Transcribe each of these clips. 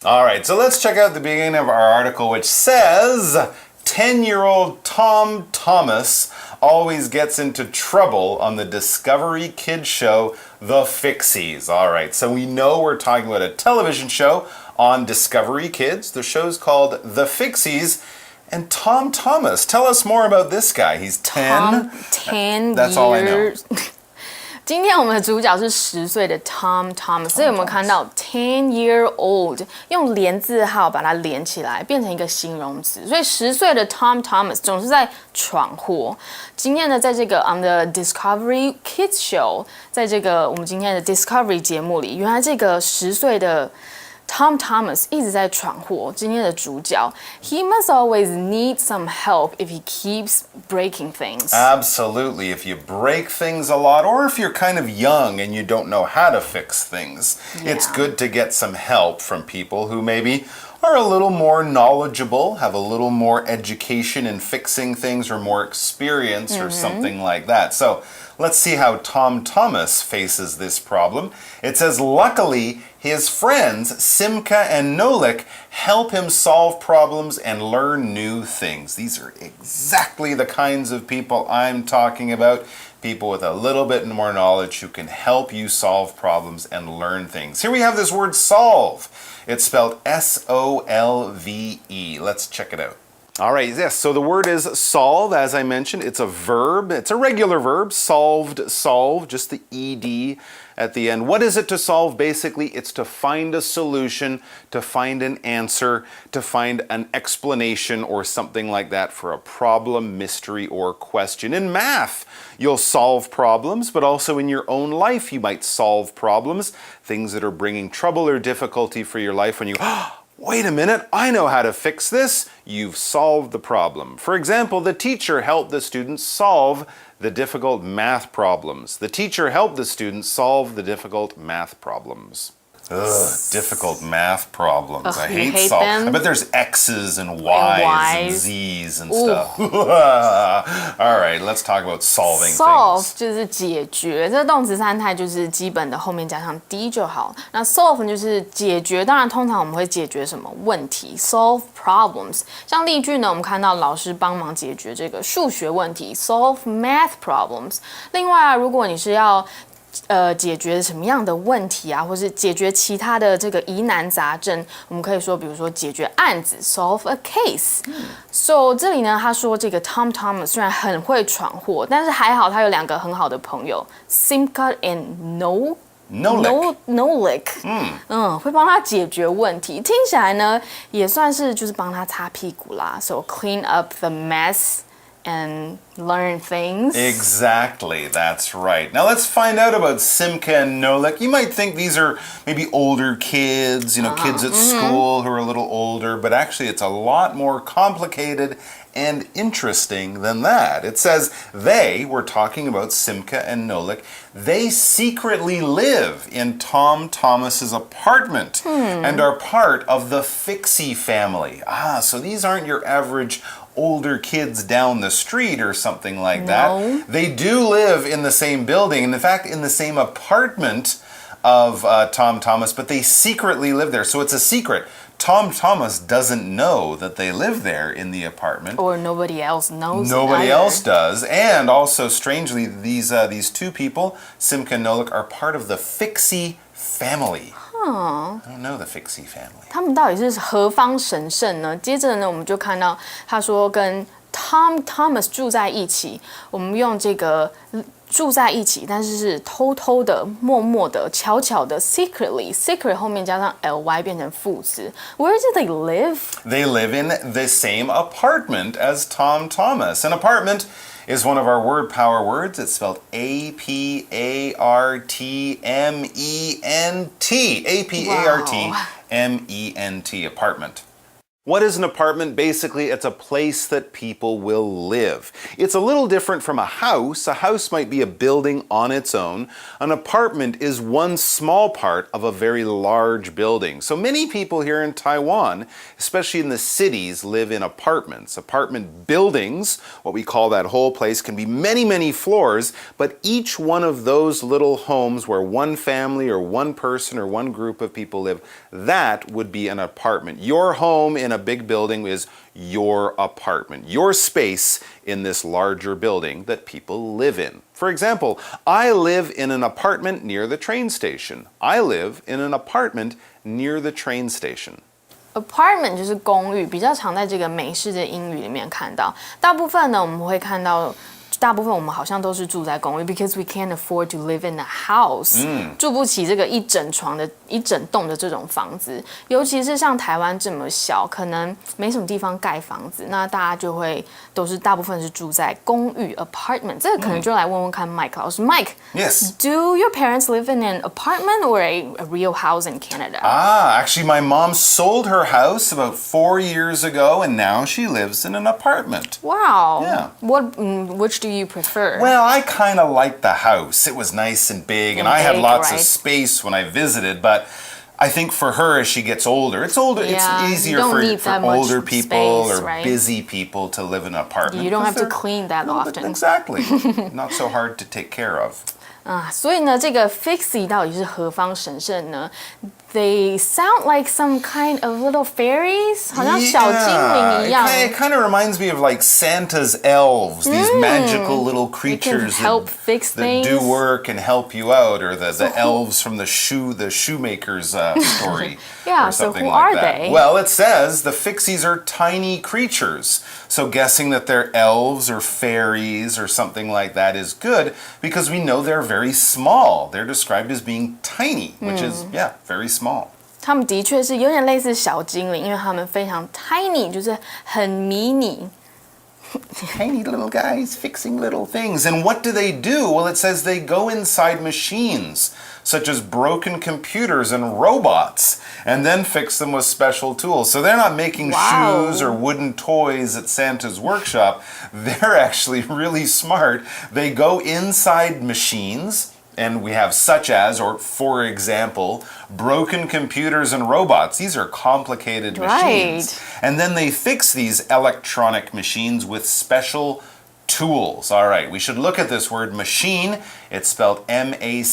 All right, so let's check out the beginning of our article, which says 10-year-old Tom Thomas always gets into trouble on the Discovery Kids show, The Fixies. All right, so we know we're talking about a television show on Discovery Kids. The show's called The Fixies. And Tom Thomas, tell us more about this guy. He's 10. 10 That's all I know. 今天我们的主角是10岁的 Tom Thomas， 所以我们看到 10-year-old 用连字号把它连起来，变成一个形容词。所以10岁的 Tom Thomas 总是在闯祸。今天呢，在这个 on the Discovery Kids Show， 在这个我们今天的 Discovery 节目里，原来这个10岁的Tom Thomas 一直在闯祸。今天的主角 ，He must always need some help if he keeps breaking things. Absolutely. If you break things a lot, or if you're kind of young and you don't know how to fix things, it's good to get some help from people who maybe are a little more knowledgeable, have a little more education in fixing things, or more experience, or something like that. So let's see how Tom Thomas faces this problem. It says, luckily, his friends, Simka and Nolik, help him solve problems and learn new things. These are exactly the kinds of people I'm talking about. People with a little bit more knowledge who can help you solve problems and learn things. Here we have this word solve. It's spelled S-O-L-V-E. Let's check it out. All right, yes, so the word is solve. As I mentioned, it's a verb. It's a regular verb, solved, solve, just the ed at the end. What is it to solve? Basically, it's to find a solution, to find an answer, to find an explanation or something like that for a problem, mystery, or question. In math, you'll solve problems, but also in your own life, you might solve problems, things that are bringing trouble or difficulty for your life when you wait a minute, I know how to fix this. You've solved the problem. For example, the teacher helped the students solve the difficult math problems. The teacher helped the students solve the difficult math problems. Ugh, difficult math problems. I hate solve. them? I bet there's X's and Y's and Z's and stuff. All right, let's talk about solving Solve things. 就是解决，这个动词三态就是基本的后面加上 d 就好。那 solve 就是解决，当然通常我们会解决什么问题 ？solve problems。像例句呢，我们看到老师帮忙解决这个数学问题 ，solve math problems。另外啊，如果你是要解决什么样的问题啊，或是解决其他的这个疑难杂症，我们可以说，比如说解决案子 ，solve a case。So 这里呢，他说这个 Tom Thomas 虽然很会闯祸，但是还好他有2个很好的朋友 ，Simka and Nolik， 会帮他解决问题。听起来呢，也算是就是帮他擦屁股啦。So clean up the mess。And learn things. Exactly, that's right. Now let's find out about Simka and Nolik. You might think these are maybe older kids, kids at school who are a little older, but actually it's a lot more complicated and interesting than that. It says we're talking about Simka and Nolik, they secretly live in Tom Thomas's apartment and are part of the Fixie family. So these aren't your average older kids down the street or something like that. They do live in the same building, and in fact in the same apartment of Tom Thomas, but they secretly live there. So it's a secret. Tom Thomas doesn't know that they live there in the apartment. Or nobody else knows. Nobody else does. And also, strangely, these two people, Simka and Nolik, are part of the Fixie family. I don't know the Fixie family. 他们到底是何方神圣呢？接着呢，我们就看到他说跟 Tom Thomas 住在一起。我们用这个住在一起，但是是偷偷的、默默的、悄悄的 secretly 后面加上 ly 变成副词。Where do they live? They live in the same apartment as Tom Thomas. An apartment is one of our word power words. It's spelled A-P-A-R-T-M-E-N-T. A-P-A-R-T-M-E-N-T, apartment. What is an apartment? Basically, it's a place that people will live. It's a little different from a house. A house might be a building on its own. An apartment is one small part of a very large building. So many people here in Taiwan, especially in the cities, live in apartments. Apartment buildings, what we call that whole place, can be many, many floors, but each one of those little homes where one family or one person or one group of people live, that would be an apartment. Your home in a big building is your apartment, your space in this larger building that people live in. For example, I live in an apartment near the train station. I live in an apartment near the train station. Apartment 就是公寓，比较常在这个美式的英语里面看到。大部分呢，我们会看到。大部分我们好像都是住在公寓 ，because we can't afford to live in a house，住不起这个一整栋的这种房子。尤其是像台湾这么小，可能没什么地方盖房子，那大家就会大部分是住在公寓 apartment。这个可能就来问问看 Mike 老师 ，Mike，Yes， Do your parents live in an apartment or a real house in Canada? Actually, my mom sold her house about 4 years ago, and now she lives in an apartment. Wow. Yeah. Which do you prefer? Well, I kind of liked the house. It was nice and big, and I had lots of space when I visited, but I think for her, as she gets older, it's easier for older people or busy people to live in an apartment. You don't have to clean that often. Exactly. Not so hard to take care of. 所以呢，这个 fixie 到底是何方神圣呢？ They sound like some kind of little fairies， 好像小精灵一样。It kind of reminds me of like Santa's elves, these magical little creatures that do work and help you out, or the elves from the shoemaker's story. Yeah, or so something who like are that. they? Well, it says the fixies are tiny creatures. So guessing that they're elves or fairies or something like that is good because we know they're very small. They're described as being tiny, which is, very small. 他们的确是有点类似小精灵，因为他们非常 tiny， 就是很迷你。Tiny little guys fixing little things. And what do they do? Well, it says they go inside machines, such as broken computers and robots, and then fix them with special tools. So they're not making shoes or wooden toys at Santa's workshop. They're actually really smart. They go inside machines, and we have such as, or for example, broken computers and robots. These are complicated machines. And then they fix these electronic machines with special tools. All right, we should look at this word machine. It's spelled M-A-C-H-I-N-E.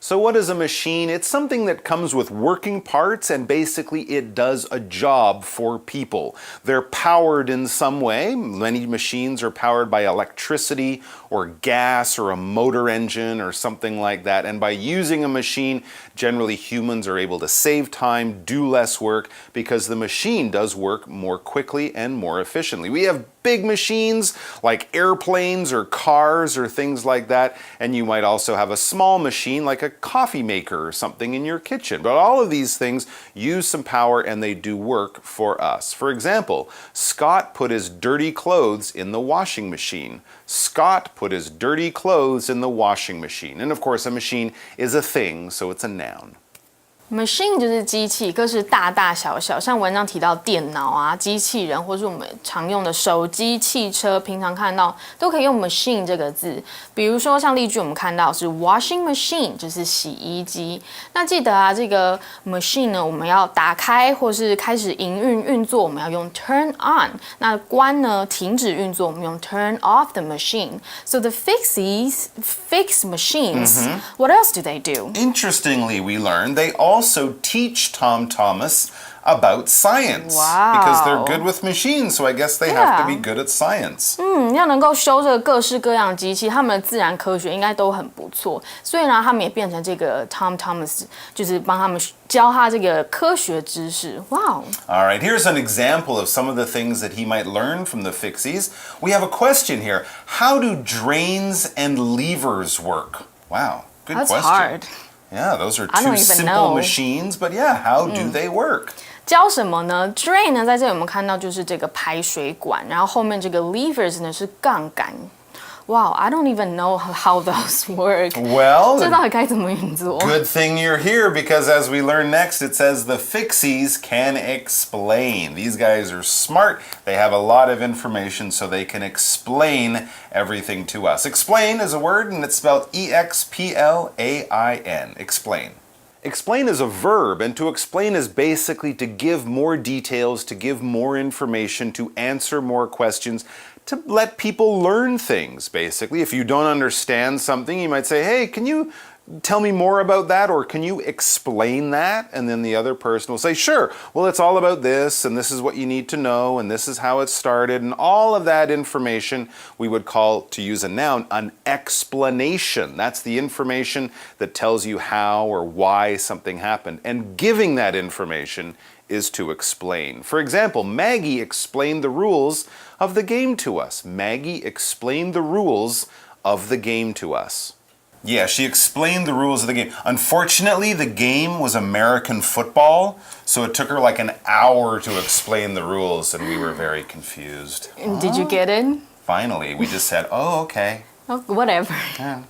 So what is a machine? It's something that comes with working parts and basically it does a job for people. They're powered in some way. Many machines are powered by electricity or gas or a motor engine or something like that. And by using a machine, generally humans are able to save time, do less work because the machine does work more quickly and more efficiently. We have big machines like airplanes or cars or things like that. And you might also have a small machine like a coffee maker or something in your kitchen. But all of these things use some power and they do work for us. For example, Scott put his dirty clothes in the washing machine. Scott put his dirty clothes in the washing machine. And of course, a machine is a thing, so it's a noun. Machine 就是机器，各式大大小小，像文章提到电脑啊、机器人，或是我们常用的手机、汽车，平常看到都可以用 machine 这个字。比如说像例句，我们看到是 washing machine， 就是洗衣机。那记得啊，这个 machine 呢，我们要打开或是开始营运运作，我们要用 turn on。那关呢，停止运作，我们用 turn off the machine. So the fixies fix machines. What else do they do? Interestingly, we learned they also teach Tom Thomas about science because they're good with machines, so I guess they have to be good at science. 要能够修这个各式各样的机器，他们的自然科学应该都很不错，所以呢，他们也变成这个 Tom Thomas， 就是帮他们教他这个科学知识。Wow! All right, here's an example of some of the things that he might learn from the fixies. We have a question here. How do drains and levers work? Wow, good question. That's hard. Yeah, those are two simple machines, but how do they work? 教什么呢 ？Drain 呢，在这里我们看到就是这个排水管，然后后面这个 levers 呢是杠杆。Wow, I don't even know how those work. Well, 这到底该怎么运作？ good thing you're here because as we learn next, it says the Fixies can explain. These guys are smart. They have a lot of information so they can explain everything to us. Explain is a word and it's spelled E-X-P-L-A-I-N. Explain. Explain is a verb, and to explain is basically to give more details, to give more information, to answer more questions, to let people learn things, basically. If you don't understand something, you might say, hey, can you tell me more about that, or can you explain that? And then the other person will say, sure, well, it's all about this, and this is what you need to know, and this is how it started, and all of that information we would call, to use a noun, an explanation. That's the information that tells you how or why something happened. And giving that information is to explain. For example, Maggie explained the rules of the game to us. Maggie explained the rules of the game to us. Yeah, she explained the rules of the game. Unfortunately, the game was American football, so it took her like an hour to explain the rules, and we were very confused. Did you get it? Finally, we just said, oh, okay. Oh, whatever. Yeah.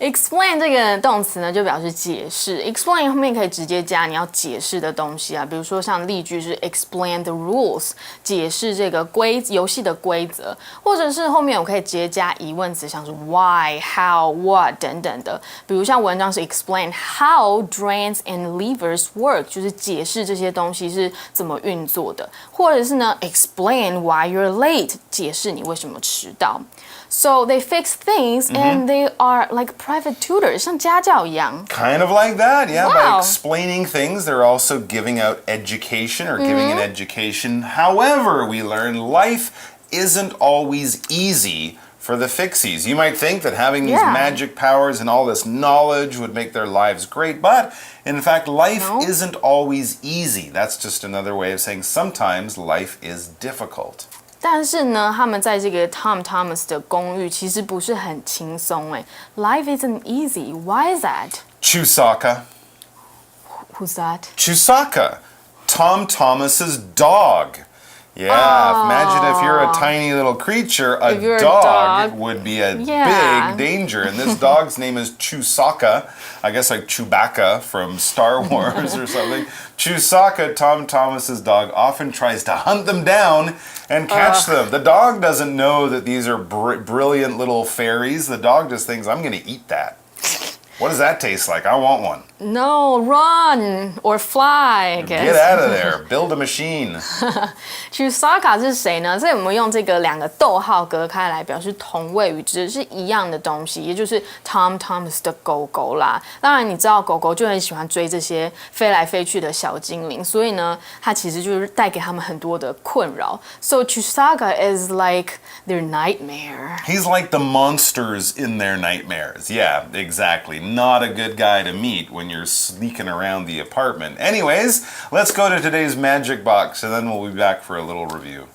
Explain 这个动词呢，就表示解释。Explain 后面可以直接加你要解释的东西啊，比如说像例句是 explain the rules， 解释这个游戏的规则，或者是后面我可以直接加疑问词，像是 why、how、what 等等的。比如像文章是 explain how drains and levers work， 就是解释这些东西是怎么运作的，或者是呢 explain why you're late， 解释你为什么迟到。So they fix things and they are like private tutors, 像家教一样。 Kind of like that, yeah. Wow. By explaining things, they're also giving out education or giving an education. However, we learn life isn't always easy for the Fixies. You might think that having these magic powers and all this knowledge would make their lives great, but in fact, life isn't always easy. That's just another way of saying sometimes life is difficult. 但是呢，他们在这个 Tom Thomas 的公寓其实不是很轻松哎。Life isn't easy. Why is that? Chusaka. Who's that? Chusaka, Tom Thomas's dog. Yeah, imagine if you're a tiny little creature, a dog would be a big danger. And this dog's name is Chusaka. I guess like Chewbacca from Star Wars or something. Chusaka, Tom Thomas's dog, often tries to hunt them down and catch them. The dog doesn't know that these are brilliant little fairies. The dog just thinks, I'm going to eat that. What does that taste like? I want one. No, run or fly, I guess. Get out of there. Build a machine. Chusaka 是谁呢？这里我们用这个两个逗号隔开来表示同位语，指的是一样的东西，也就是 Tom Thomas 的狗狗啦。当然，你知道狗狗就很喜欢追这些飞来飞去的小精灵，所以呢，它其实就是带给他们很多的困扰。So Chusaka is like their nightmare. He's like the monsters in their nightmares. Yeah, exactly. Not a good guy to meet when you're sneaking around the apartment. Anyways, let's go to today's magic box and then we'll be back for a little review.